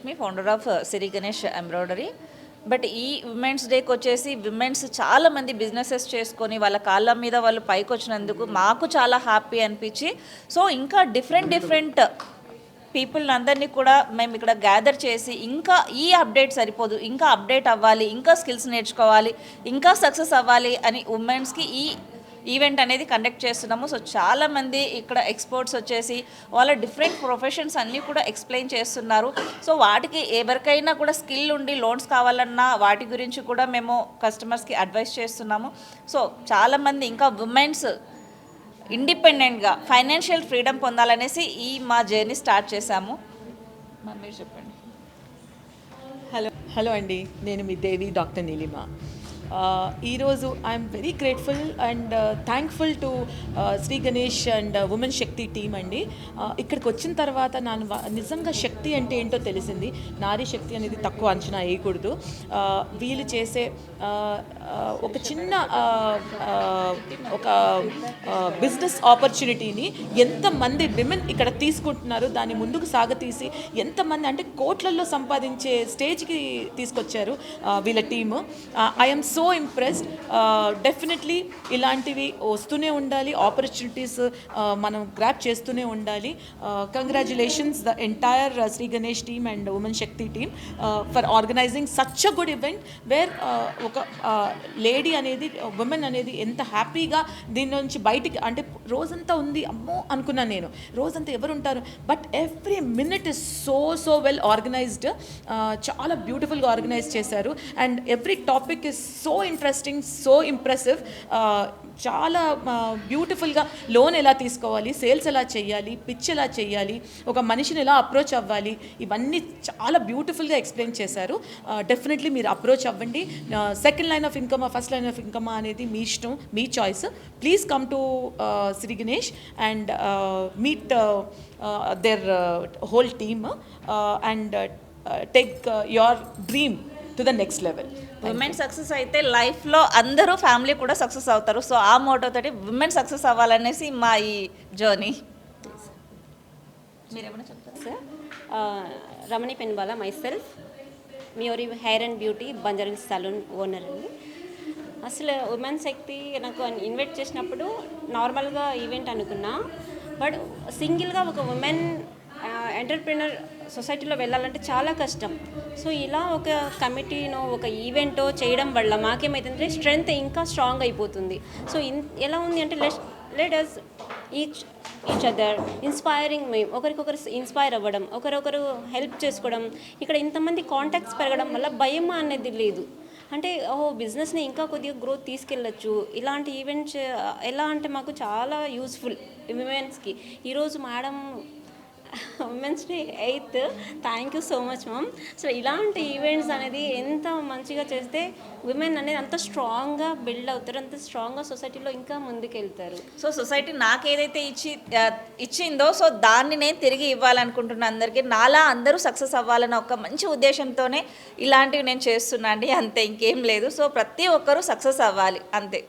Rajyalakshmi, founder of Siri Ganesh Embroidery. But ఈ women's డేకి వచ్చేసి విమెన్స్ చాలామంది బిజినెసెస్ చేసుకొని వాళ్ళ కాళ్ళ మీద వాళ్ళు పైకి వచ్చినందుకు మాకు చాలా హ్యాపీ అనిపించి, సో ఇంకా డిఫరెంట్ పీపుల్ అందరినీ కూడా మేము ఇక్కడ గ్యాదర్ చేసి ఇంకా ఈ అప్డేట్ సరిపోదు, ఇంకా అప్డేట్ అవ్వాలి, ఇంకా స్కిల్స్ నేర్చుకోవాలి, ఇంకా సక్సెస్ అవ్వాలి అని ఉమెన్స్కి ఈ ఈవెంట్ అనేది కండక్ట్ చేస్తున్నాము. సో చాలామంది ఇక్కడ ఎక్స్పర్ట్స్ వచ్చేసి వాళ్ళ డిఫరెంట్ ప్రొఫెషన్స్ అన్నీ కూడా ఎక్స్ప్లెయిన్ చేస్తున్నారు. సో వాటికి ఎవరికైనా కూడా స్కిల్ ఉండి లోన్స్ కావాలన్నా వాటి గురించి కూడా మేము కస్టమర్స్కి అడ్వైస్ చేస్తున్నాము. సో చాలామంది ఇంకా ఉమెన్స్ ఇండిపెండెంట్గా ఫైనాన్షియల్ ఫ్రీడమ్ పొందాలనేసి ఈ మా జర్నీ స్టార్ట్ చేశాము. మీరు చెప్పండి. హలో అండి, నేను మీ దేవి డాక్టర్ నీలిమ. ఈరోజు I'm very grateful and thankful to Shri Ganesh and women Shakti team అండి. ఇక్కడికి వచ్చిన తర్వాత ನಾನು నిజంగా శక్తి అంటే ఏంటో తెలిసింది. నారీ శక్తి అనేది తక్కువ అంచనా వేయకూడదు. వీళ్ళు చేసే ఒక చిన్న ఒక బిజినెస్ ఆపర్చునిటీని ఎంతమంది విమెన్ ఇక్కడ తీసుకుంటున్నారు, దాన్ని ముందుకు సాగతీసి ఎంతమంది అంటే కోట్లల్లో సంపాదించే స్టేజ్కి తీసుకొచ్చారు వీళ్ళ team. I'm so impressed. Definitely ఇలాంటివి వస్తూనే ఉండాలి, ఆపర్చునిటీస్ మనం గ్రాప్ చేస్తూనే ఉండాలి. Congratulations the entire Shri Ganesh team and women Shakti team for organising such a good event where ఒక లేడీ అనేది, ఉమెన్ అనేది ఎంత హ్యాపీగా దీని నుంచి బయటికి, అంటే రోజంతా ఉంది అమ్మో అనుకున్నాను నేను, రోజంతా ఎవరు ఉంటారు, but every minute is so well organised. చాలా బ్యూటిఫుల్గా ఆర్గనైజ్ చేశారు and every topic is so interesting, so impressive. చాలా బ్యూటిఫుల్గా లోన్ ఎలా తీసుకోవాలి, సేల్స్ ఎలా చేయాలి, పిచ్ ఎలా చేయాలి, ఒక మనిషిని ఎలా అప్రోచ్ అవ్వాలి, ఇవన్నీ చాలా బ్యూటిఫుల్గా ఎక్స్ప్లెయిన్ చేశారు. డెఫినెట్లీ మీరు అప్రోచ్ అవ్వండి. సెకండ్ లైన్ ఆఫ్ ఇన్కమా, ఫస్ట్ లైన్ ఆఫ్ ఇన్కమా అనేది మీ ఇష్టం, మీ choice. Please come to Shri Ganesh and meet their whole team and take your dream to the next level. Women success అయితే లైఫ్లో అందరూ ఫ్యామిలీ కూడా సక్సెస్ అవుతారు. సో ఆ మోటో తోటి విమెన్ సక్సెస్ అవ్వాలనేసి మా ఈ జర్నీ. మీరేమైనా చెప్తారా sir? Ramani Penbala, myself, మ్యూరీ hair and beauty, Banjara salon owner అండి. అసలు ఉమెన్ శక్తి నాకు ఇన్వైట్ చేసినప్పుడు నార్మల్గా ఈవెంట్ అనుకున్నా, బట్ సింగిల్గా ఒక ఉమెన్ ఎంటర్ప్రినర్ సొసైటీలో వెళ్ళాలంటే చాలా కష్టం. సో ఇలా ఒక కమిటీనో ఒక ఈవెంటో చేయడం వల్ల మాకేమైతుందంటే స్ట్రెంగ్త్ ఇంకా స్ట్రాంగ్ అయిపోతుంది. సో ఎలా ఉంది అంటే let us each other inspiring, మేము ఒకరికొకరు ఇన్స్పైర్ అవ్వడం, ఒకరొకరు హెల్ప్ చేసుకోవడం. ఇక్కడ ఇంతమంది కాంటాక్ట్స్ పెరగడం వల్ల భయం అనేది లేదు. అంటే బిజినెస్ని ఇంకా కొద్దిగా గ్రోత్ తీసుకెళ్ళచ్చు. ఇలాంటి ఈవెంట్స్ ఎలా అంటే మాకు చాలా యూస్ఫుల్ విమెన్స్కి. ఈరోజు madam women's day 8th, thank you so much ma'am. So ఇలాంటి ఈవెంట్స్ అనేది ఎంత మంచిగా చేస్తే విమెన్ అనేది అంత స్ట్రాంగ్గా బిల్డ్ అవుతారు, అంత స్ట్రాంగ్గా సొసైటీలో ఇంకా ముందుకెళ్తారు. సో సొసైటీ నాకు ఏదైతే ఇచ్చిందో సో దాన్ని నేను తిరిగి ఇవ్వాలనుకుంటున్నాను అందరికీ. నాలా అందరూ సక్సెస్ అవ్వాలన్న ఒక మంచి ఉద్దేశంతోనే ఇలాంటివి నేను చేస్తున్నా అండి, అంతే, ఇంకేం లేదు. సో ప్రతి ఒక్కరూ సక్సెస్ అవ్వాలి, అంతే.